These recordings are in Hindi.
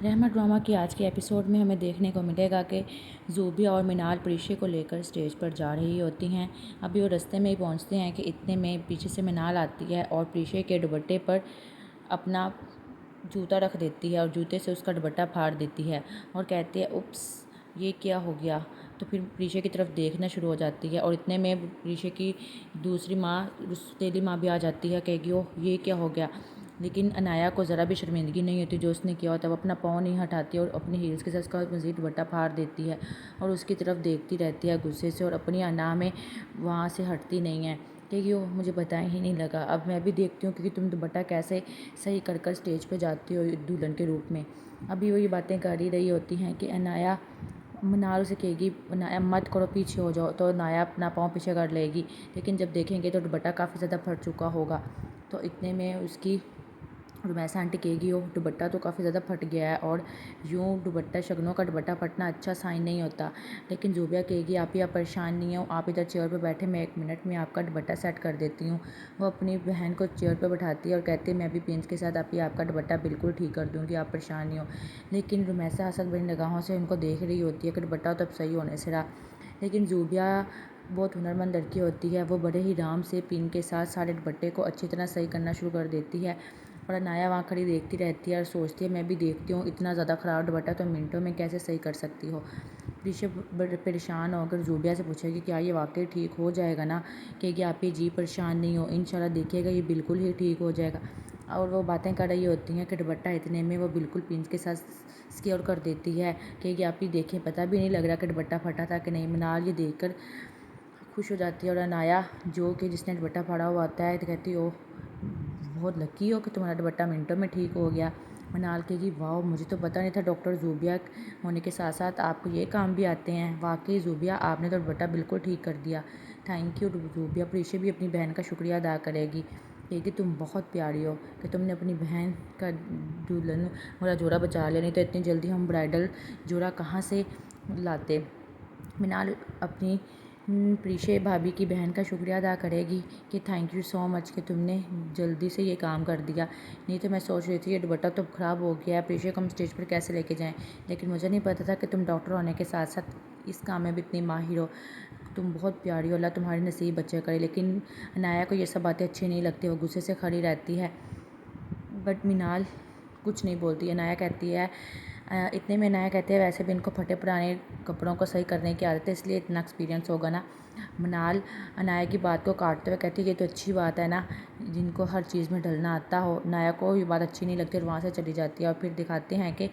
रहमा ड्रामा की आज के एपिसोड में हमें देखने को मिलेगा कि ज़ूबिया और मिनाल प्रीशे को लेकर स्टेज पर जा रही होती हैं। अभी वो रास्ते में ही पहुंचते हैं कि इतने में पीछे से मिनाल आती है और प्रीशे के दुपट्टे पर अपना जूता रख देती है और जूते से उसका दुपट्टा फाड़ देती है और कहती है उप्स, ये क्या हो गया। तो फिर प्रीशे की तरफ देखना शुरू हो जाती है और इतने में प्रीशे की दूसरी माँ, तेली माँ भी आ जाती है, कहेगी ओह ये क्या हो गया। लेकिन अनाया को ज़रा भी शर्मिंदगी नहीं होती जो उसने किया होता है। वो अपना पाँव नहीं हटाती और अपनी हील्स के साथ उसका मज़ीद दुपट्टा फाड़ देती है और उसकी तरफ देखती रहती है गुस्से से और अपनी अना में वहाँ से हटती नहीं है। कहेगी ओह मुझे पता ही नहीं लगा, अब मैं भी देखती हूँ क्योंकि तुम दुपट्टा कैसे सही कर कर स्टेज पे जाती हो दुल्हन के रूप में। अभी वो ये बातें कर ही रही होती हैं कि अनाया मिनाल उसे कहेगी अनाया मत करो, पीछे हो जाओ। तो अनाया अपना पाँव पीछे कर लेगी, लेकिन जब देखेंगे तो दुपट्टा काफ़ी ज़्यादा फट चुका होगा। तो इतने में उसकी रुमैसा आंटी कहेगी ओ दुपट्टा तो काफ़ी ज़्यादा फट गया है और यूँ दुपट्टा शगनों का दुपट्टा फटना अच्छा साइन नहीं होता। लेकिन ज़ूबिया कहेगी आप ही आप परेशान नहीं हो, आप इधर चेयर पे बैठे, मैं 1 मिनट में आपका दुपट्टा सेट कर देती हूँ। वो अपनी बहन को चेयर पे बैठाती है और कहती है मैं भी प्रिंस के साथ आप ही आपका दुपट्टा बिल्कुल ठीक कर दूँगी, आप परेशान नहीं हो। लेकिन रुमैसा हसद भरी निगाहों से उनको देख रही होती है कि दुपट्टा तो अब सही होने से रहा। लेकिन ज़ूबिया बहुत हुनरमंद लड़की होती है, वो बड़े ही आराम से पिन के साथ सारे दुपट्टे को अच्छी तरह सही करना शुरू कर देती है। और अनाया वहाँ खड़ी देखती रहती है और सोचती है मैं भी देखती हूँ, इतना ज़्यादा ख़राब दुपट्टा तो मिनटों में कैसे सही कर सकती हो। प्रीशा बड़े परेशान होकर ज़ूबिया से पूछेगी क्या ये वाकई ठीक हो जाएगा ना। कहेगी आप ये जी परेशान नहीं हो, इंशाल्लाह देखिएगा ये बिल्कुल ही ठीक हो जाएगा। और वो बातें कर रही होती हैं कि दुपट्टा इतने में वो बिल्कुल पिंच के साथ सिक्योर कर देती है। कहेगी आप ही देखिए पता भी नहीं लग रहा कि दुपट्टा फटा था कि नहीं। मिनाल ये देख कर खुश हो जाती है और अनाया जो कि जिसने दुपट्टा फाड़ा हुआ आता है तो कहती ओह बहुत लकी हो कि तुम्हारा दुपट्टा मिनटों में ठीक हो गया। मनाल कहेगी वाह मुझे तो पता नहीं था डॉक्टर ज़ूबिया होने के साथ साथ आपको ये काम भी आते हैं। वाकई ज़ूबिया आपने तो दुपट्टा बिल्कुल ठीक कर दिया, थैंक यू ज़ूबिया। प्रीशा भी अपनी बहन का शुक्रिया अदा करेगी, कहेगी तुम बहुत प्यारी हो कि तुमने अपनी बहन का दुल्हन वाला जोड़ा बचा लिया, नहीं तो इतनी जल्दी हम ब्राइडल जोड़ा कहाँ से लाते। मिनाल अपनी प्रीशा भाभी की बहन का शुक्रिया अदा करेगी कि थैंक यू सो मच कि तुमने जल्दी से ये काम कर दिया, नहीं तो मैं सोच रही थी ये दुपट्टा तो ख़राब हो गया है, प्रीशा को हम स्टेज पर कैसे लेके जाएं। लेकिन मुझे नहीं पता था कि तुम डॉक्टर होने के साथ साथ इस काम में भी इतनी माहिर हो। तुम बहुत प्यारी हो, अल्लाह तुम्हारी नसीब अच्छे करे। लेकिन अनाया को ये सब बातें अच्छी नहीं लगती, वो गुस्से से खड़ी रहती है। बट मिनाल कुछ नहीं बोलती। अनाया कहती है इतने में अनाया कहती है वैसे भी इनको फटे पुराने कपड़ों को सही करने की आदत है, इसलिए इतना एक्सपीरियंस होगा ना। मिनाल अनाया की बात को काटते हुए कहती है ये तो अच्छी बात है ना, जिनको हर चीज़ में ढलना आता हो। अनाया को ये बात अच्छी नहीं लगती और वहाँ से चली जाती है। और फिर दिखाते हैं कि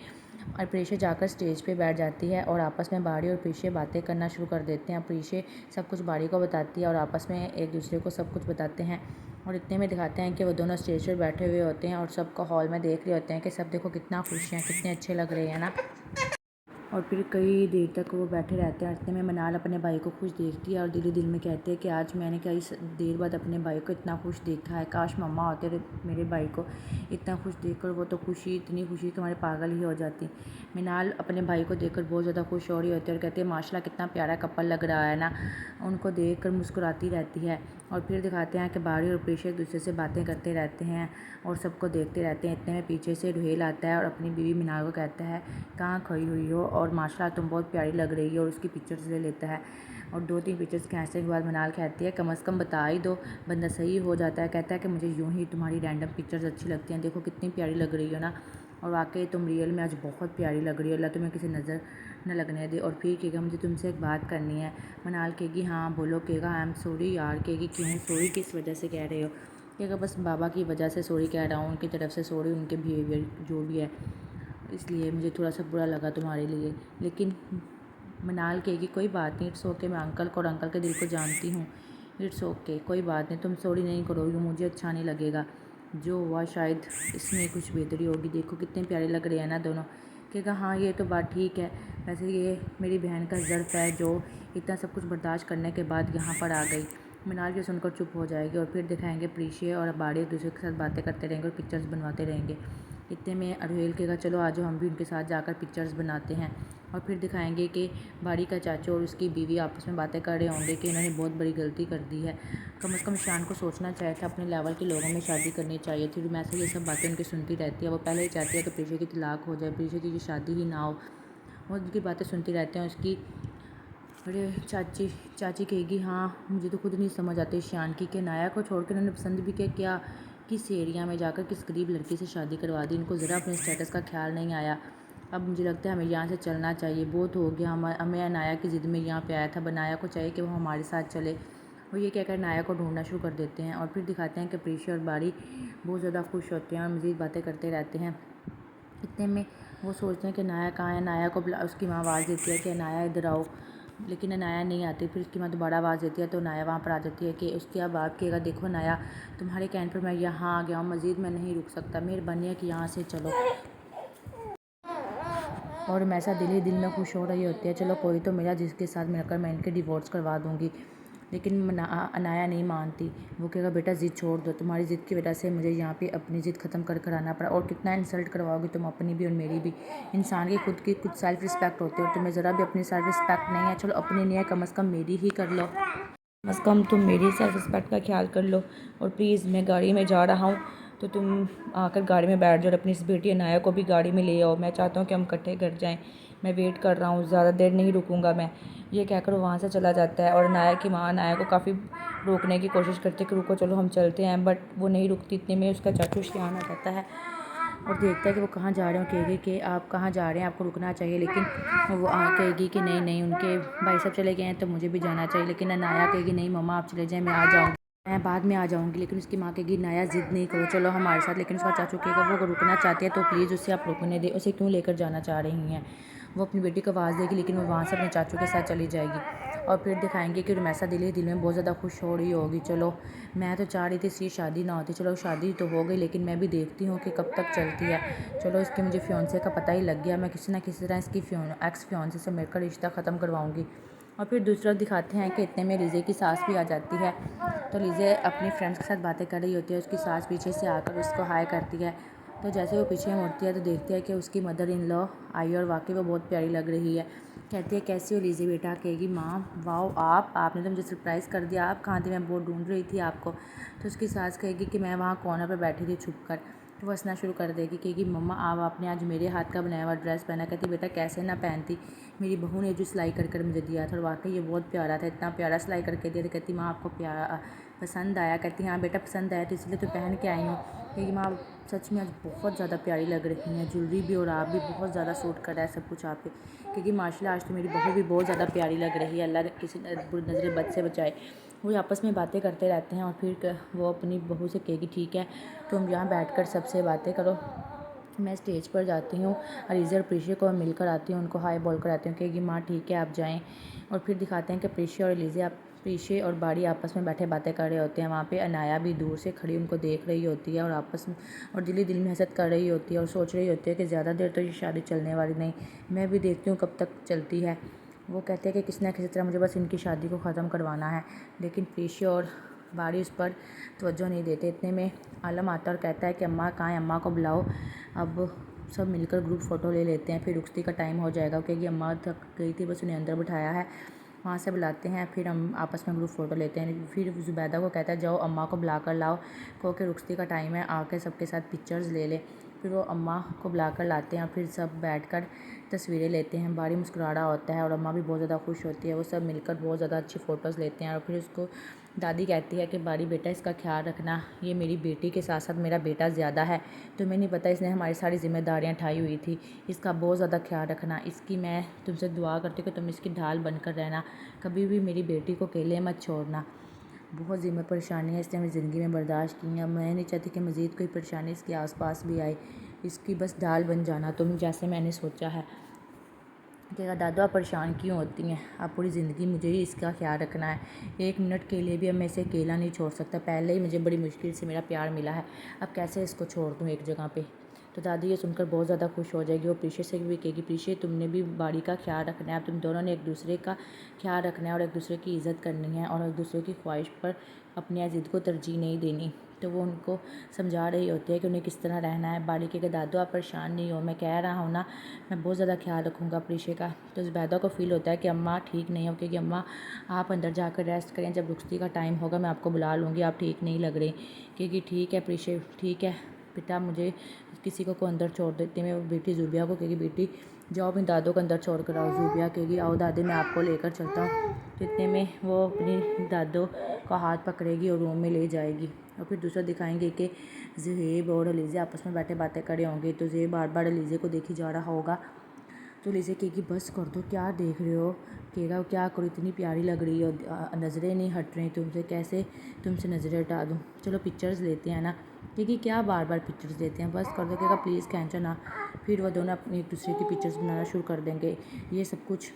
प्रीशा जाकर स्टेज पे बैठ जाती है और आपस में बाड़ी और प्रीशा बातें करना शुरू कर देते हैं। प्रीशा सब कुछ बाड़ी को बताती है और आपस में एक दूसरे को सब कुछ बताते हैं। और इतने में दिखाते हैं कि वो दोनों स्टेज पर बैठे हुए होते हैं और सबको हॉल में देख रहे होते हैं कि सब देखो कितना खुश हैं, कितने अच्छे लग रहे हैं ना। और फिर कई देर तक वो बैठे रहते हैं। इतने में मनाल अपने भाई को खुश देखती है और दिल ही दिल में कहते हैं कि आज मैंने कई देर बाद अपने भाई को इतना खुश देखा है, काश मम्मा होते थे मेरे भाई को इतना खुश देखकर, वो तो खुशी इतनी खुशी कि हमारे पागल ही हो जाती। मिनाल अपने भाई को देखकर बहुत ज़्यादा खुश हो रही होती है और कहती है माशाल्लाह कितना प्यारा कपल लग रहा है ना। उनको देख कर मुस्कुराती रहती है। और फिर दिखाते हैं कि बाड़ी और प्रीशा एक दूसरे से बातें करते रहते हैं और सबको देखते रहते हैं। इतने में पीछे से रुहेल आता है और अपनी बीवी मिनाल को कहता है कहाँ खोई हुई हो और माशाल्लाह तुम बहुत प्यारी लग रही हो, और उसकी पिक्चर्स ले लेता है। और 2-3 पिक्चर्स खींचने के बाद मिनाल कहती है कम से कम बता ही दो, बंदा सही हो जाता है। कहता है कि मुझे यूँ ही तुम्हारी रैंडम पिक्चर्स अच्छी लगती हैं, देखो कितनी प्यारी लग रही हो ना, और वाकई तुम रियल में आज बहुत प्यारी लग रही हो, अल्लाह तुम्हें किसी नज़र न लगने दे। और फिर कहेगा मुझे तुमसे एक बात करनी है। मनाल कहेगी हाँ बोलो। कहेगा आई एम सॉरी यार। कहेगी क्यों सॉरी, किस वजह से कह रहे हो। कहेगा बस बाबा की वजह से सॉरी कह रहा हूँ, उनकी तरफ से सॉरी, उनके बिहेवियर जो भी है इसलिए मुझे थोड़ा सा बुरा लगा तुम्हारे लिए। लेकिन मनाल कहेगी कोई बात नहीं, इट्स ओके, मैं अंकल को और अंकल के दिल को जानती हूँ, इट्स ओके कोई बात नहीं, तुम सॉरी नहीं करोगी, मुझे अच्छा नहीं लगेगा। जो हुआ शायद इसमें कुछ बेहतरी होगी, देखो कितने प्यारे लग रहे हैं ना दोनों। कहेगा हाँ ये तो बात ठीक है, वैसे ये मेरी बहन का ज़र्फ है जो इतना सब कुछ बर्दाश्त करने के बाद यहाँ पर आ गई। मिनाल ये सुनकर चुप हो जाएगी और फिर दिखाएंगे प्रीशा और बाड़ी एक दूसरे के साथ बातें करते रहेंगे और पिक्चर्स बनवाते रहेंगे। इतने में अरुहेल कहेगा चलो आज हम भी उनके साथ जाकर पिक्चर्स बनाते हैं। और फिर दिखाएंगे कि बाड़ी का चाचा और उसकी बीवी आपस में बातें कर रहे होंगे कि इन्होंने बहुत बड़ी गलती कर दी है। कम से कम ईशान को सोचना चाहिए था, अपने लेवल के लोगों में शादी करनी चाहिए थी। मैं से ये सब बातें उनकी सुनती रहती है। वो पहले ही चाहती है कि प्रीशा की तलाक हो जाए, प्रीशा की शादी ही ना हो। वो उनकी बातें सुनती रहते हैं। उसकी अरे चाची कहेगी हाँ मुझे तो खुद नहीं समझ आती ईशान की कि नाया को छोड़ कर उन्होंने पसंद भी क्या किस एरिया में जाकर किस गरीब लड़की से शादी करवा दी। इनको ज़रा अपने स्टेटस का ख्याल नहीं आया। अब मुझे लगता है हमें यहाँ से चलना चाहिए, बहुत हो गया। हमें अनाया की ज़िद में यहाँ पे आया था। बनाया को चाहिए कि वो हमारे साथ चले। और ये कहकर नाया को ढूंढना शुरू कर देते हैं। और फिर दिखाते हैं कि प्रीशा और बाड़ी बहुत ज़्यादा खुश होते हैं और मज़ीद बातें करते रहते हैं। इतने में वो सोचते हैं कि नाया कहाँ है। नाया को उसकी माँ आवाज़ देती है कि नाया इधर आओ, लेकिन अनाया नहीं आती। फिर उसकी माँ दोबारा आवाज़ देती है तो नाया वहाँ पर आ जाती है कि उसके अब बाप कहेगा देखो नाया तुम्हारे कहने पर मैं यहाँ आ गया हूँ, मज़ीद मैं नहीं रुक सकता, मेहरबानी है कि यहाँ से चलो। और मैसा दिल ही दिल में खुश हो रही होती है, चलो कोई तो मिला जिसके साथ मिलकर मैं इनके डिवोर्स करवा दूँगी। लेकिन अनाया नहीं मानती। वो कहेगा बेटा ज़िद छोड़ दो, तुम्हारी ज़िद की वजह से मुझे यहाँ पे अपनी ज़िद ख़त्म कर आना पड़ा। और कितना इंसल्ट करवाओगी तुम अपनी भी और मेरी भी। इंसान की खुद की कुछ सेल्फ़ रिस्पेक्ट होती है और तुम्हें ज़रा भी अपनी सेल्फ़ रिस्पेक्ट नहीं है। चलो अपनी नहीं है, कम से कम मेरी ही कर लो, कम से कम तुम मेरी सेल्फ़ रिस्पेक्ट का ख्याल कर लो। और प्लीज़ मैं गाड़ी में जा रहा हूँ तो तुम आकर गाड़ी में बैठ जाओ और अपनी इस बेटी अनाया को भी गाड़ी में ले आओ। मैं चाहता हूँ कि हम इकट्ठे घर जाएँ। मैं वेट कर रहा हूँ, ज़्यादा देर नहीं रुकूंगा मैं। ये कहकर वो वहाँ से चला जाता है। और अनाया की माँ अनाया को काफ़ी रोकने की कोशिश करती है कि रुको चलो हम चलते हैं, बट वो नहीं रुकती। इतने में उसका चाचू शियान आ जाता है और देखता है कि वो कहाँ जा रहे हो। कहेगी कि आप कहाँ जा रहे हैं, आपको रुकना चाहिए। लेकिन वो कहेगी कि नहीं नहीं उनके भाई साहब चले गए हैं तो मुझे भी जाना चाहिए। लेकिन अनाया कहेगी नहीं मम्मा आप चले जाएँ, मैं आ जाऊँगी, मैं बाद में आ जाऊँगी। लेकिन उसकी माँ कहेगी नाया ज़िद नहीं करो, चलो हमारे साथ। लेकिन उसका चाचू कहेगा वो रुकना चाहती है तो प्लीज़ उसे आप रुकने दें, उसे क्यों लेकर जाना चाह रही हैं। वो अपनी बेटी को आवाज़ देगी लेकिन वो वहाँ से अपने चाचू के साथ चली जाएगी। और फिर दिखाएंगे कि रुमैसा दिल ही दिल में बहुत ज़्यादा खुश हो रही होगी। चलो मैं तो चाह रही थी इसकी शादी ना होती, चलो शादी तो हो गई, लेकिन मैं भी देखती हूँ कि कब तक चलती है। चलो इसके मुझे फियोंसे का पता ही लग गया, मैं किसी ना किसी तरह इसकी एक्स फियोंसे से मिलकर रिश्ता ख़त्म करवाऊँगी। और फिर दूसरा दिखाते हैं कि इतने में लीज़े की सास भी आ जाती है। तो लीज़े अपनी फ्रेंड्स के साथ बातें कर रही होती है। उसकी सास पीछे से आकर उसको हाय करती है। तो जैसे वो पीछे मुड़ती है तो देखती है कि उसकी मदर इन लॉ आई और वाकई वो बहुत प्यारी लग रही है। कहती है कैसी हो लीज़े बेटा। कहेगी माँ वाओ आपने तो मुझे सरप्राइज़ कर दिया, आप कहाँ थी, मैं बहुत ढूंढ रही थी आपको। तो उसकी सास कहेगी कि मैं वहाँ कॉर्नर पर बैठी थी छुप कर। तो वो हंसना शुरू कर देगी, कहेगी मम्मा आपने आज मेरे हाथ का बनाया हुआ ड्रेस पहना। कहती बेटा कैसे ना पहनती, मेरी बहू ने जो सिलाई कर मुझे दिया था और वाकई ये बहुत प्यारा था, इतना प्यारा सिलाई करके दिया था। कहती माँ आपको प्यारा पसंद आया। कहती हाँ बेटा पसंद आया तो इसलिए तो पहन के आई हूँ। कहेगी माँ सच में आज बहुत ज़्यादा प्यारी लग रही हैं, ज्वेलरी भी और आप भी बहुत ज़्यादा सूट कर रहा है सब कुछ आप पे। क्योंकि माशाल्लाह आज तो मेरी बहू भी बहुत ज़्यादा प्यारी लग रही है, अल्लाह किसी नज़र बद से बचाए। वो आपस में बातें करते रहते हैं और फिर वो अपनी बहू से कहेगी ठीक है तुम यहाँ बैठकर सबसे बातें करो, मैं स्टेज पर जाती हूँ अरीज़ा और प्रीशा को मिलकर आती हूँ, उनको हाय बोल कर आती हूँ। कहेगी माँ ठीक है आप जाएँ। और फिर दिखाते हैं कि प्रीशा और बाड़ी आपस में बैठे बातें कर रहे होते हैं। वहाँ पे अनाया भी दूर से खड़ी उनको देख रही होती है और आपस में और दिल में हसद कर रही होती है और सोच रही होती है कि ज़्यादा देर तो ये शादी चलने वाली नहीं, मैं भी देखती हूँ कब तक चलती है। वो कहते हैं कि किसी न किसी तरह मुझे बस इनकी शादी को ख़त्म करवाना है। लेकिन प्रीशा और बाड़ी उस पर तवज्जो नहीं देते। इतने में आलम आता और कहता है कि अम्मा कहाँ है, अम्मा को बुलाओ। अब सब मिलकर ग्रुप फ़ोटो ले लेते हैं, फिर रुखसती का टाइम हो जाएगा क्योंकि अम्मा थक गई थी, बस उन्हें अंदर बिठाया है। वहाँ से बुलाते हैं, फिर हम आपस में ग्रुप फ़ोटो लेते हैं। फिर ज़ुबैदा को कहता है जाओ अम्मा को बुला कर लाओ, कहो कि रुखसती का टाइम है, आके सबके साथ पिक्चर्स ले ले। फिर वो अम्मा को बुला कर लाते हैं, फिर सब बैठकर तस्वीरें लेते हैं। बाड़ी मुस्कुरा रहा होता है और अम्मा भी बहुत ज़्यादा खुश होती है। वो सब मिलकर बहुत ज़्यादा अच्छी फ़ोटोज़ लेते हैं। और फिर उसको दादी कहती है कि बाड़ी बेटा इसका ख्याल रखना, ये मेरी बेटी के साथ साथ मेरा बेटा ज़्यादा है, तुम्हें नहीं पता इसने हमारी सारी जिम्मेदारियां उठाई हुई थी, इसका बहुत ज़्यादा ख्याल रखना। इसकी मैं तुमसे दुआ करती हूँ कि तुम इसकी ढाल बनकर रहना, कभी भी मेरी बेटी को अकेले मत छोड़ना। बहुत ज़िम्मे परेशानियाँ इसने मेरी ज़िंदगी में बर्दाश्त की हैं, मैं नहीं चाहती कि मज़ीद कोई परेशानी इसके आसपास भी आए, इसकी बस ढाल बन जाना तुम, जैसे मैंने सोचा है। कहेगा दादू आप परेशान क्यों होती हैं, आप पूरी ज़िंदगी मुझे ही इसका ख्याल रखना है, एक मिनट के लिए भी अब मैं इसे अकेला नहीं छोड़ सकता, पहले ही मुझे बड़ी मुश्किल से मेरा प्यार मिला है, अब कैसे इसको छोड़ दूँ एक जगह पे। तो दादी ये सुनकर बहुत ज़्यादा खुश हो जाएगी। वो प्रीशा से भी कहेगी प्रीशा तुमने भी बाड़ी का ख्याल रखना है, अब तुम दोनों ने एक दूसरे का ख्याल रखना है और एक दूसरे की इज़्ज़त करनी है और एक दूसरे की ख्वाहिश पर अपनी ज़िद को तरजीह नहीं देनी। तो वो उनको समझा रही होती है कि उन्हें किस तरह रहना है। बाड़ी के दादू आप परेशान नहीं हो, मैं कह रहा हूँ ना, मैं बहुत ज़्यादा ख्याल रखूँगा प्रीशे का। तो ज़ुबैदा को फ़ील होता है कि अम्मा ठीक नहीं हो, क्योंकि अम्मा आप अंदर जाकर रेस्ट करें, जब रुखसती का टाइम होगा मैं आपको बुला लूँगी, आप ठीक नहीं लग रही। क्योंकि ठीक है प्रीशे, ठीक है बेटा, मुझे किसी को अंदर छोड़ देती मैं बेटी ज़ुबिया को, क्योंकि बेटी जाओ अपनी दादों को अंदर छोड़ कर आओ। ज़ुबिया कहेगी आओ दादी मैं आपको लेकर चलता हूँ। तो इतने में वो अपनी दादों का हाथ पकड़ेगी और रूम में ले जाएगी। और फिर दूसरा दिखाएंगे कि ज़ुहैब और अलीज़ा आपस में बैठे बातें करे होंगे। तो ज़ुहैब बार बार अलीज़ा को देखी जा रहा होगा। तो अलीज़ा कहेगी बस कर दो, क्या देख रहे हो। कहेगा क्या करो, इतनी प्यारी लग रही हो, नज़रें नहीं हट रही तुमसे, कैसे तुमसे नज़रें हटा दूँ। चलो पिक्चर्स लेते हैं ना। क्योंकि क्या बार बार पिक्चर्स लेते हैं, बस कर दो। कहेगा प्लीज़ खींचो ना। फिर वो दोनों अपनी एक दूसरे की पिक्चर्स बनाना शुरू कर देंगे। ये सब कुछ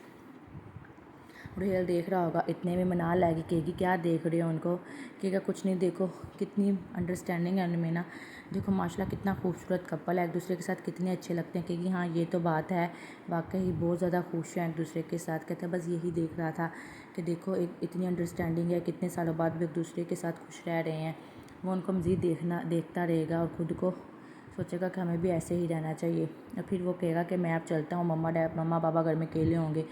रुहेल देख रहा होगा। इतने में मनाल आएगी, कहेगी क्या देख रहे हो उनको। कहेगा कुछ नहीं, देखो कितनी अंडरस्टैंडिंग है उनमें ना, देखो माशाल्लाह कितना खूबसूरत कपल है, एक दूसरे के साथ कितने अच्छे लगते हैं। कहेगी हाँ ये तो बात है, वाकई बहुत ज़्यादा खुश हैं एक दूसरे के साथ। कहते हैं बस यही देख रहा था कि देखो एक इतनी अंडरस्टैंडिंग है, कितने सालों बाद भी एक दूसरे के साथ खुश रह रहे हैं। वो उनको मज़ीद देखता रहेगा और ख़ुद को सोचेगा कि हमें भी ऐसे ही रहना चाहिए। और फिर वो कहेगा कि मैं अब चलता हूँ, मम्मा पापा घर में अकेले होंगे।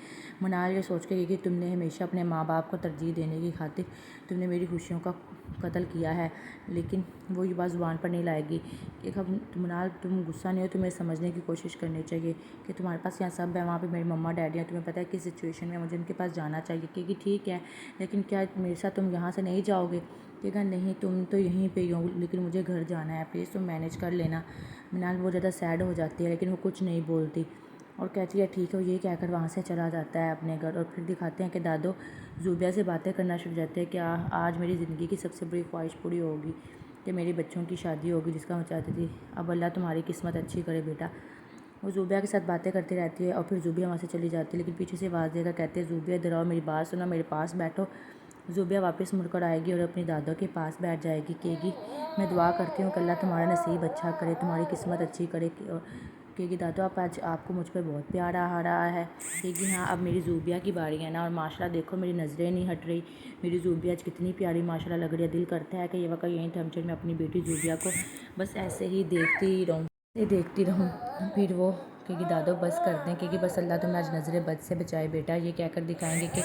मनाल ये सोच के कि तुमने हमेशा अपने माँ बाप को तरजीह देने की खातिर तुमने मेरी खुशियों का कत्ल किया है, लेकिन वो ये बात ज़ुबान पर नहीं लाएगी। कि मनाल तुम गुस्सा नहीं हो, तुम्हें समझने की कोशिश करनी चाहिए कि तुम्हारे पास यहाँ सब है, वहाँ पे मेरी मम्मा डैडी हैं, तुम्हें पता है किस सिचुएशन में मुझे उनके पास जाना चाहिए। क्योंकि ठीक है लेकिन क्या मेरे साथ तुम यहाँ से नहीं जाओगे। कहेगा नहीं तुम तो यहीं पे ही हो, लेकिन मुझे घर जाना है, प्लीज़ तुम मैनेज कर लेना। मनाल बहुत ज़्यादा सैड हो जाती है, लेकिन वो कुछ नहीं बोलती और कहती है ठीक है। ये कहकर वहाँ से चला जाता है अपने घर। और फिर दिखाते हैं कि दादो ज़ुबिया से बातें करना शुरू हो जाते हैं कि आज मेरी ज़िंदगी की सबसे बड़ी ख्वाहिश पूरी होगी कि मेरे बच्चों की शादी होगी, जिसका मैं चाहती थी। अब अल्लाह तुम्हारी किस्मत अच्छी करे बेटा। वो ज़ुबिया के साथ बातें करती रहती है और फिर ज़ुबिया वहाँ से चली जाती है, लेकिन पीछे से आवाज़ देकर कहते हैं ज़ुबिया इधर आओ, मेरी बात सुनो, मेरे पास बैठो। ज़ुबिया वापस मुड़कर आएगी और अपनी दादों के पास बैठ जाएगी। कहेगी मैं दुआ करती हूँ कि अल्लाह तुम्हारा नसीब अच्छा करे, तुम्हारी किस्मत अच्छी करे। और कहेगी दादो आप आज आपको मुझ पर बहुत प्यार आ रहा है। कहेगी हाँ अब मेरी ज़ुबिया की बारी है ना। और माशाल्लाह देखो मेरी नज़रें नहीं हट रही, मेरी ज़ुबिया आज कितनी प्यारी माशाल्लाह लग रही है। दिल करता है कि ये वक्त यहीं थमचर में अपनी बेटी ज़ुबिया को बस ऐसे ही देखती रहूँ। फिर वो कहेगी दादो बस कर दें, क्योंकि बस अल्लाह तुम्हें आज नज़र बद से बचाए बेटा। ये कहकर दिखाएंगे कि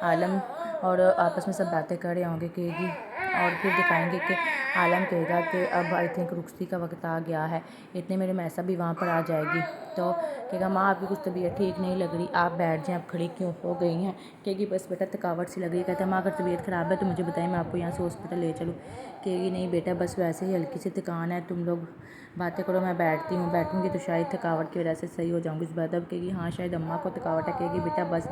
आलम और आपस में सब बातें कर रहे होंगे। कहेगी और फिर दिखाएंगे कि आलम कहेगा कि अब आई थिंक रुखसती का वक्त आ गया है। इतने मेरे मैसा भी वहाँ पर आ जाएगी। तो कहेगा माँ आपकी कुछ तबीयत ठीक नहीं लग रही, आप बैठ जाएँ, आप खड़ी क्यों हो गई हैं। कहेगी बस बेटा थकावट सी लग रही है। कहता है माँ अगर तबीयत ख़राब है तो मुझे बताइए, मैं आपको यहाँ से हॉस्पिटल ले चलूँ। कहेगी नहीं बेटा बस वैसे ही हल्की सी थकान है, तुम लोग बातें करो, मैं बैठूँगी तो शायद थकावट की वजह से सही हो जाऊँगी। इस बात अब कहेगी हाँ शायद अम्मा को थकावट है। कहेगी बेटा बस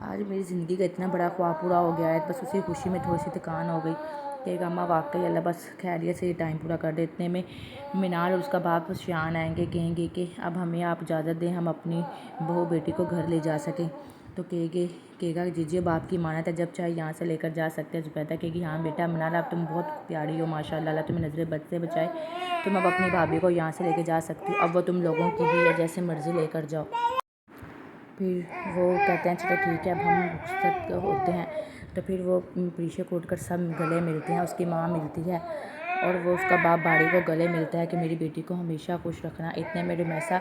आज मेरी ज़िंदगी का इतना बड़ा ख्वाब पूरा हो गया है, बस उसी खुशी में थोड़ी सी थकान हो गई। कहेगा अम्मा वाकई अल्लाह बस खैरियत से ये टाइम पूरा कर दे। इतने में मिनाल और उसका बाप शान आएंगे, कहेंगे कि अब हमें आप इजाज़त दें, हम अपनी बहू बेटी को घर ले जा सकें। तो कहेगा जीजिए बाप की मानत है, जब चाहे यहाँ से लेकर जा सकते हैं। ज़ुबैदा कहेगी हाँ बेटा मिनाल अब तुम बहुत प्यारी हो माशाल्लाह, अल्लाह तुम्हें नज़र बद से बचाए, तुम अब अपनी भाभी को यहाँ से लेकर जा सकती हो, अब वो तुम लोगों की ही है, जैसे मर्ज़ी लेकर जाओ। फिर वो कहते हैं चलो ठीक है अब हम रुखसत होते हैं। तो फिर वो पीछे को उठकर सब गले मिलते हैं, उसकी माँ मिलती है और वो उसका बाप बाड़ी को गले मिलता है कि मेरी बेटी को हमेशा खुश रखना। इतने में रुमैसा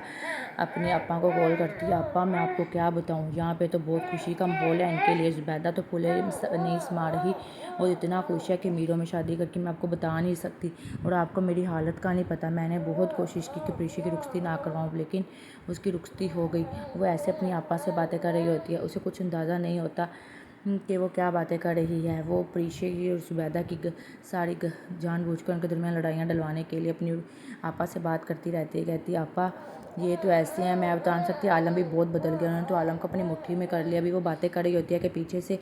अपने अप्पा को कॉल करती है, अप्पा मैं आपको क्या बताऊँ, यहाँ पे तो बहुत खुशी का माहौल है इनके लिए। ज़ुबैदा तो फूले नहीं समा रही और इतना खुश है कि मीरों में शादी करके मैं आपको बता नहीं सकती, और आपको मेरी हालत का नहीं पता। मैंने बहुत कोशिश की कि प्रीशे की रुखसती ना करवाऊँ, लेकिन उसकी रुखसती हो गई। वो ऐसे अपनी आपा से बातें कर रही होती है, उसे कुछ अंदाज़ा नहीं होता कि वो क्या बातें कर रही है। वो प्रीशे की और ज़ुबैदा की सारी जानबूझकर उनके दरमियान लड़ाइयाँ डलवाने के लिए अपनी आपा से बात करती रहती है। कहती है आपा ये तो ऐसे हैं, मैं बता नहीं सकती, आलम भी बहुत बदल गया, उन्होंने तो आलम को अपनी मुट्ठी में कर लिया। अभी वो बातें कर रही होती है कि पीछे से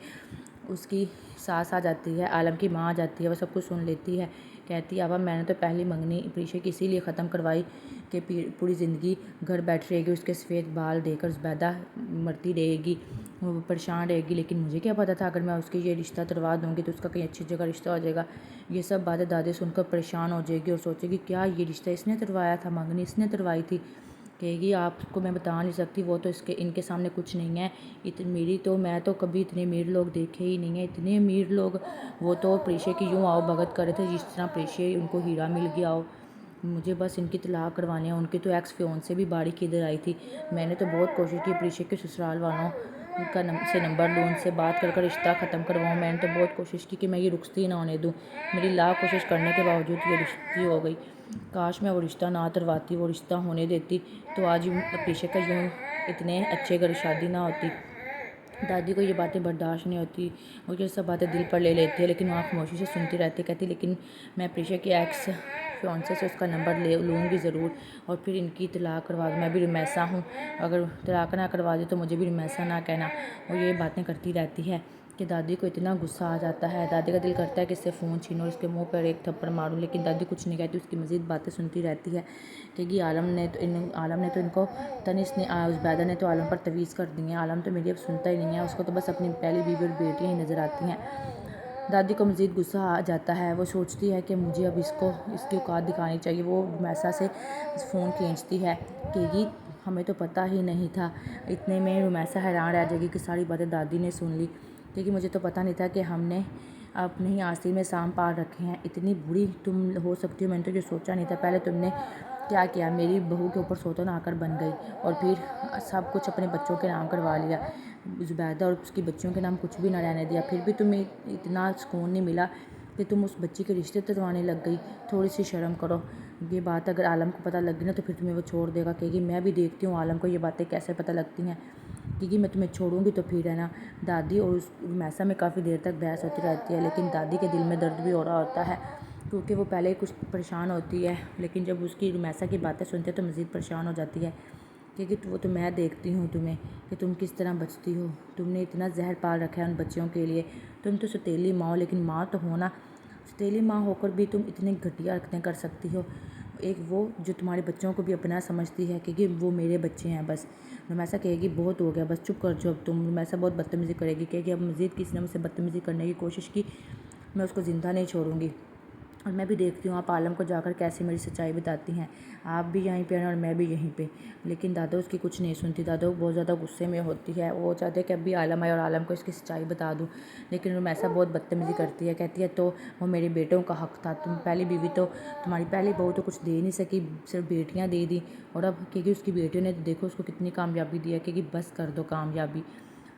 उसकी सास आ जाती है, आलम की माँ आ जाती है, वो सब कुछ सुन लेती है। कहती है अब मैंने तो पहली मंगनी प्रीशे की इसीलिए ख़त्म करवाई कि पूरी ज़िंदगी घर बैठ रहेगी, उसके सफ़ेद बाल देकर ज़ुबैदा मरती रहेगी, वो परेशान रहेगी। लेकिन मुझे क्या पता था अगर मैं उसके ये रिश्ता तुड़वा दूँगी तो उसका कहीं अच्छी जगह रिश्ता हो जाएगा। ये सब बातें दादी सुनकर परेशान हो जाएगी और सोचेगी क्या ये रिश्ता इसने तुड़वाया था, मंगनी इसने तुड़वाई थी। कहेगी आपको मैं बता नहीं सकती, वो तो इसके इनके सामने कुछ नहीं है। मैं तो कभी इतने अमीर लोग देखे ही नहीं है, इतने अमीर लोग। वो तो प्रीशे की यूँ आओ भगत कर रहे थे जिस तरह प्रीशे उनको हीरा मिल गया हो। मुझे बस इनकी तलाक करवानी है। उनकी तो एक्स फियोंसे भी बाड़ी की इधर आई थी। मैंने तो बहुत कोशिश की प्रीशे के ससुराल वालों का से नंबर लूँ, उनसे बात कर रिश्ता ख़त्म करवाऊँ। मैंने तो बहुत कोशिश की कि मैं ये रुखसती ना होने दूँ। मेरी लाख कोशिश करने के बावजूद ये रुखसती हो गई। काश मैं वो रिश्ता ना करवाती, वो रिश्ता होने देती, तो आज प्रीशा का यूँ इतने अच्छे घर शादी ना होती। दादी को ये बातें बर्दाश्त नहीं होती, वो ये सब बातें दिल पर ले लेती है, लेकिन वो खामोशी से सुनती रहती, कहती लेकिन मैं प्रीशा के एक्स फियोंसे से उसका नंबर ले लूँगी ज़रूर, और फिर इनकी तलाक करवा दूँ। मैं भी रुमैसा हूँ, अगर तलाक ना करवा दे तो मुझे भी रुमैसा ना कहना। वो ये बातें करती रहती है कि दादी को इतना गुस्सा आ जाता है। दादी का दिल करता है कि इससे फ़ोन छीनो और इसके मुंह पर एक थप्पड़ मारूं, लेकिन दादी कुछ नहीं कहती, उसकी मज़ीद बातें सुनती रहती है कि आलम ने तो इनको तनिस ने ज़ुबैदा ने तो आलम पर तवीज़ कर दी है। आलम तो मेरी अब सुनता ही नहीं है, उसको तो बस अपनी पहली बीवी और बेटियाँ ही नज़र आती हैं। दादी को मज़ीद गुस्सा आ जाता है। वो सोचती है कि मुझे अब इसकी औकात दिखानी चाहिए। वो रुमैसा से फ़ोन खींचती है कि हमें तो पता ही नहीं था। इतने में रुमैसा हैरान रह जाएगी कि सारी बातें दादी ने सुन ली, क्योंकि मुझे तो पता नहीं था कि हमने अपने ही आस्तीन में सांप पाल रखे हैं। इतनी बुरी तुम हो सकती हो, मैंने तो ये सोचा नहीं था। पहले तुमने क्या किया, मेरी बहू के ऊपर सौतन आकर बन गई, और फिर सब कुछ अपने बच्चों के नाम करवा लिया। ज़ुबैदा और उसकी बच्चियों के नाम कुछ भी ना रहने दिया। फिर भी तुम्हें इतना सुकून नहीं मिला कि तुम उस बच्ची के रिश्ते तुड़वाने लग गई। थोड़ी सी शर्म करो। ये बात अगर आलम को पता लग गई ना तो फिर तुम्हें वो छोड़ देगा। कहेगी मैं भी देखती हूँ आलम को ये बातें कैसे पता लगती हैं, क्योंकि मैं तुम्हें छोड़ूंगी तो फिर है ना। दादी और उस मैसा में काफ़ी देर तक बहस होती रहती है, लेकिन दादी के दिल में दर्द भी हो रहा होता है, क्योंकि वो पहले ही कुछ परेशान होती है, लेकिन जब उसकी मैसा की बातें सुनते तो मज़ीद परेशान हो जाती है। क्योंकि वो तो मैं देखती हूँ तुम्हें कि तुम किस तरह बचती हो। तुमने इतना जहर पाल रखा है उन बच्चियों के लिए। तुम तो सौतेली माँ हो, लेकिन माँ तो हो ना। सौतेली माँ होकर भी तुम इतनी घटिया हरकतें कर सकती हो। एक वो जो तुम्हारे बच्चों को भी अपना समझती है कि वो मेरे बच्चे हैं बस। रुमैसा कहेगी बहुत हो गया, बस चुप कर जाओ अब तुम। रुमैसा बहुत बदतमीज़ी करेगी, कहेगी अब मज़ीद किसी ने मुझसे बदतमीज़ी करने की कोशिश की, मैं उसको ज़िंदा नहीं छोड़ूंगी। और मैं भी देखती हूँ आप आलम को जाकर कैसे मेरी सच्चाई बताती हैं। आप भी यहीं पे हैं और मैं भी यहीं पे। लेकिन दादा उसकी कुछ नहीं सुनती। दादा बहुत ज़्यादा गुस्से में होती है। वो चाहते हैं कि अभी आलम आए और आलम को इसकी सच्चाई बता दूँ, लेकिन रुमैसा बहुत बदतमीज़ी करती है। कहती है तो वो मेरे बेटों का हक़ था। तुम्हारी पहली बहू तो कुछ दे नहीं सकी, सिर्फ बेटियाँ दे दी, और अब क्योंकि उसकी बेटियों ने देखो उसको कितनी कामयाबी दी है। क्योंकि बस कर दो कामयाबी।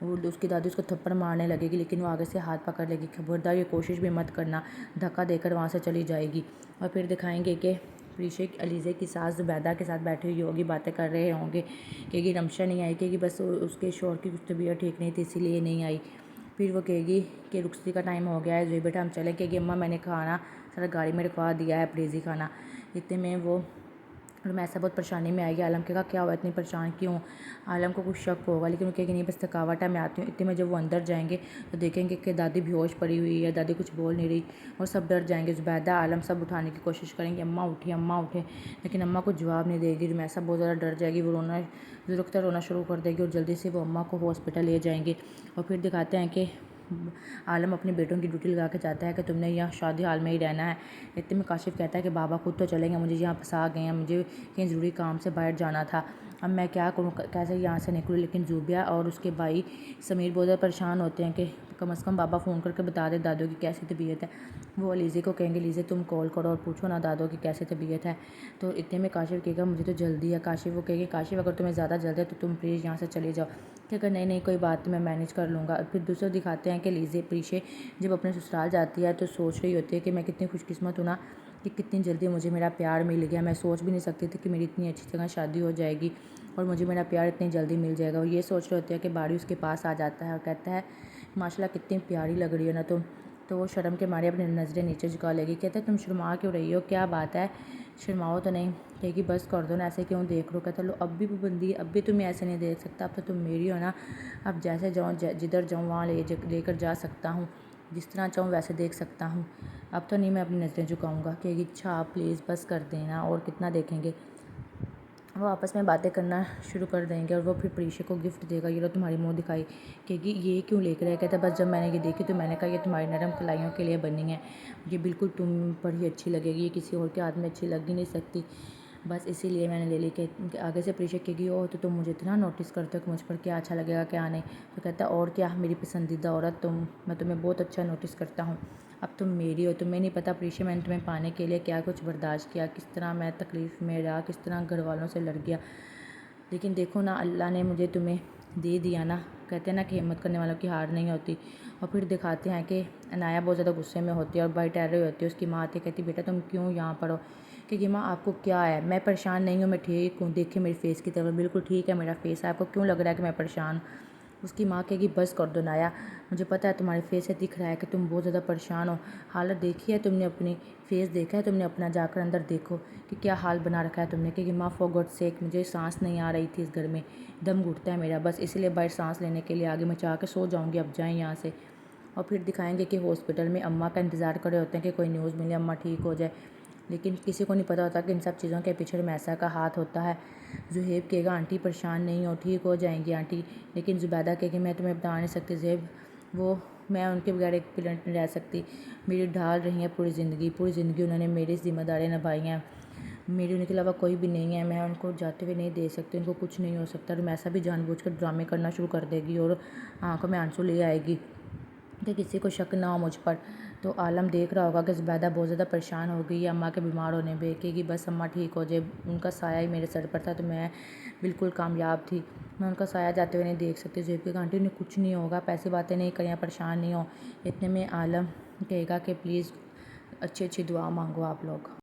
वो उसकी दादी उसको थप्पड़ मारने लगेगी, लेकिन वो आगे से हाथ पकड़ लेगी, खबरदार ये कोशिश भी मत करना। धक्का देकर वहाँ से चली जाएगी। और फिर दिखाएंगे कि प्रीशे अलीज़े की सास ज़ुबैदा के साथ बैठी हुई होगी, बातें कर रहे होंगे कि रमशा नहीं आई, क्योंकि बस उसके शौहर की कुछ तबीयत ठीक नहीं थी इसीलिए नहीं आई। फिर वो कहेगी कि रुखसती का टाइम हो गया है, जो बेटा हम चले। कहेगी अम्मा मैंने खाना सारा गाड़ी में रखवा दिया है, प्लीज़ ही खाना। इतने में वो रुमैसा बहुत परेशानी में आएगी। आलम कहेगा क्या हुआ, इतनी परेशान क्यों। आलम को कुछ शक होगा, लेकिन वो कहेगी नहीं बस थकावट है, मैं आती हूँ। इतने में जब वो अंदर जाएंगे तो देखेंगे कि दादी बेहोश पड़ी हुई है, दादी कुछ बोल नहीं रही, और सब डर जाएंगे। ज़ुबैदा आलम सब उठाने की कोशिश करेंगे, अम्मा उठे अम्मा उठे, लेकिन अम्मा को जवाब नहीं देगी। रुमैसा बहुत ज़्यादा डर जाएगी, वो रोना शुरू कर देगी, और जल्दी से वो अम्मा को हॉस्पिटल ले जाएंगे। और फिर दिखाते हैं कि आलम अपने बेटों की ड्यूटी लगा के चाहता है कि तुमने यहाँ शादी हाल में ही रहना है। इतने में काशिफ कहता है कि बाबा खुद तो चलेंगे, मुझे यहाँ फंसा गए हैं, मुझे कहीं ज़रूरी काम से बाहर जाना था, अब मैं क्या करूँ, कैसे यहाँ से निकलूँ। लेकिन ज़ूबिया और उसके भाई समीर बहुत ज़्यादा परेशान होते हैं कि कम से कम बाबा फ़ोन करके बता दे दादो की कैसी तबीयत है। वो अलीज़े को कहेंगे लीज़े तुम कॉल करो और पूछो ना दादो की कैसी तबीयत है। तो इतने में काशिफ कहेगा मुझे तो जल्दी है। काशिफ वो कहेगी काशिफ अगर तुम्हें ज़्यादा जल्दी है तो तुम प्लीज़ यहाँ से चले जाओ। क्या नहीं नहीं कोई बात नहीं, मैं मैनेज कर लूँगा। फिर दूसरे दिखाते हैं कि लीज़े प्रीशे जब अपने ससुराल जाती है तो सोच रही होती है कि मैं कितनी खुशकिस्मत हूँ ना कि कितनी जल्दी मुझे मेरा प्यार मिल गया। मैं सोच भी नहीं सकती थी कि मेरी इतनी अच्छी तरह शादी हो जाएगी और मुझे मेरा प्यार इतनी जल्दी मिल जाएगा। वो ये सोच रहे होते हैं कि बाड़ी उसके पास आ जाता है और कहता है माशाल्लाह कितनी प्यारी लग रही हो ना तुम। तो वो शर्म के मारे अपनी नज़रें नीचे झुका लेगी। कहता है तुम शर्मा क्यों रही हो, क्या बात है, शर्माओ तो नहीं। कहेगी बस कर दो ना, ऐसे क्यों देख रहे हो। कहता लो अब भी पाबंदी है, अब भी तुम्हें ऐसे नहीं देख सकता, अब तो तुम मेरी हो ना। अब जैसे जाऊँ जिधर जाऊँ वहाँ लेकर जा सकता हूँ, जिस तरह चाहूँ वैसे देख सकता हूँ। अब तो नहीं मैं अपनी नज़रें झुकाऊँगा। कहेगी अच्छा आप प्लीज़ बस कर देना, और कितना देखेंगे। वो आपस में बातें करना शुरू कर देंगे और वो फिर प्रीशा को गिफ्ट देगा, ये लो तुम्हारी मुँह दिखाई। कहेगी ये क्यों लेकर आया। कहता बस जब मैंने ये देखी तो मैंने कहा ये तुम्हारी नरम कलाइयों के लिए बनी है, ये बिल्कुल तुम पर ही अच्छी लगेगी, ये किसी और के हाथ में अच्छी लग ही नहीं सकती। बस इसीलिए मैंने ले ली कि आगे से प्रीशा कहेगी ओ तो तुम मुझे इतना नोटिस करते हो कि मुझ पर क्या अच्छा लगेगा क्या नहीं। तो कहता है और क्या मेरी पसंदीदा औरत तुम, मैं तुम्हें बहुत अच्छा नोटिस करता हूँ। अब तुम मेरी हो। तुम्हें नहीं पता प्रीशा मैंने तुम्हें पाने के लिए क्या कुछ बर्दाश्त किया, किस तरह मैं तकलीफ़ में रहा, किस तरह घर वालों से लड़ गया। लेकिन देखो ना अल्लाह ने मुझे तुम्हें दे दिया ना। कहते हैं ना कि हिम्मत करने वालों की हार नहीं होती। और फिर दिखाते हैं कि अनाया बहुत ज़्यादा गुस्से में होती है और बाहर टहल रही होती है। उसकी माँ आती कहती बेटा तुम क्यों यहाँ पर हो। क्योंकि माँ आपको क्या है, मैं परेशान नहीं हूँ, मैं ठीक हूँ, देखिए मेरी फेस की तरफ बिल्कुल ठीक है मेरा फेस है, आपको क्यों लग रहा है कि मैं परेशान हूँ। उसकी माँ कहेगी बस कर दो नाया, मुझे पता है तुम्हारे फेस से दिख रहा है कि तुम बहुत ज़्यादा परेशान हो। हालत देखी है तुमने, अपनी फेस देखा है तुमने अपना, जाकर अंदर देखो कि क्या हाल बना रखा है तुमने। क्योंकि माँ फॉर गॉड सेक मुझे सांस नहीं आ रही थी इस घर में, दम घुटता है मेरा, बस इसलिए बाहर सांस लेने के लिए आगे मैं चाह के सो जाऊँगी, अब जाएँ यहाँ से। और फिर दिखाएंगे कि हॉस्पिटल में अम्मा का इंतज़ार करे होते हैं कि कोई न्यूज़ मिले, अम्मा ठीक हो जाए। लेकिन किसी को नहीं पता होता कि इन सब चीज़ों के पीछे मैसा का हाथ होता है। ज़ुहैब कहेगा आंटी परेशान नहीं हो, ठीक हो जाएंगी आंटी। लेकिन ज़ुबैदा कहेगी मैं तुम्हें बता नहीं सकती ज़ुहैब, वो मैं उनके बगैर एक मिनट नहीं रह सकती। मेरी ढाल रही है पूरी ज़िंदगी उन्होंने मेरी ज़िम्मेदारियाँ निभाई हैं। मेरी उनके अलावा कोई भी नहीं है, मैं उनको जाते हुए नहीं दे सकती, उनको कुछ नहीं हो सकता। और मैसा भी जानबूझकर ड्रामे करना शुरू कर देगी और आँखों में आंसू ले आएगी कि किसी को शक ना हो मुझ पर। तो आलम देख रहा होगा कि ज़ुबैदा बहुत ज़्यादा परेशान हो गई है अम्मा के बीमार होने पे, कहेगी बस अम्मा ठीक हो जाए। उनका साया ही मेरे सर पर था तो मैं बिल्कुल कामयाब थी, मैं उनका साया जाते हुए नहीं देख सकती। ज़ुहैब की आंटी उन्हें कुछ नहीं होगा, पैसे बातें नहीं करें, परेशान नहीं हो। इतने में आलम कहेगा कि प्लीज़ अच्छी अच्छी दुआ मांगो आप लोग।